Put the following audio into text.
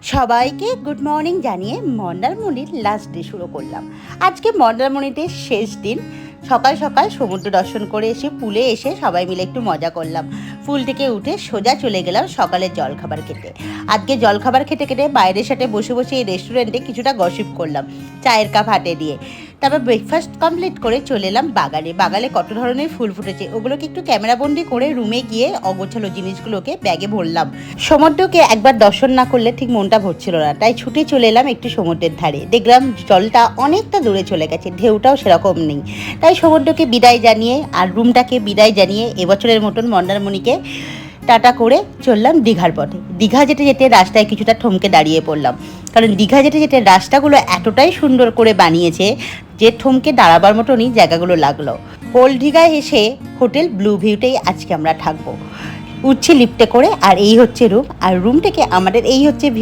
সবাইকে good morning জানিয়ে মন্দারমণির last day শুরু করলাম। আজকে মন্দারমণিতে শেষ দিন। সকাল সকাল সমুদ্র দর্শন করে এসে পুলে এসে সবাই মিলে একটু মজা করলাম। পুল থেকে উঠে সোজা চলে গেলাম সকালের জলখাবার খেতে। আজকে জলখাবার খেতে খেতে বাইরের সাথে বসে বসে এই রেস্টুরেন্টে কিছুটা গসিপ করলাম চায়ের কাপ হাতে দিয়ে। তারপর ব্রেকফাস্ট কমপ্লিট করে চলে এলাম বাগানে। বাগানে কত ধরনের ফুল ফুটেছে ওগুলোকে একটু ক্যামেরাবন্দি করে রুমে গিয়ে অগোছালো জিনিসগুলোকে ব্যাগে ভরলাম। সমুদ্রকে একবার দর্শন না করলে ঠিক মনটা ভরছিল না, তাই ছুটে চলে এলাম একটু সমুদ্রের ধারে। দেখলাম জলটা অনেকটা দূরে চলে গেছে, ঢেউটাও সেরকম নেই। তাই সমুদ্রকে বিদায় জানিয়ে আর রুমটাকে বিদায় জানিয়ে এবছরের মতন মন্দারমণিকে টাটা করে চললাম দীঘার পথে। দীঘা যেতে যেতে রাস্তায় কিছুটা থমকে দাঁড়িয়ে পড়লাম, কারণ দীঘা যেতে যেতে রাস্তাগুলো এতটাই সুন্দর করে বানিয়েছে যে থমকে দাঁড়াবার মতনই জায়গাগুলো লাগলো। ওল্ড দীঘায় এসে হোটেল ব্লু ভিউতেই আজকে আমরা থাকবো। উঠছি লিফটে করে, আর এই হচ্ছে রুম, আর রুম থেকে আমাদের এই হচ্ছে ভিউ।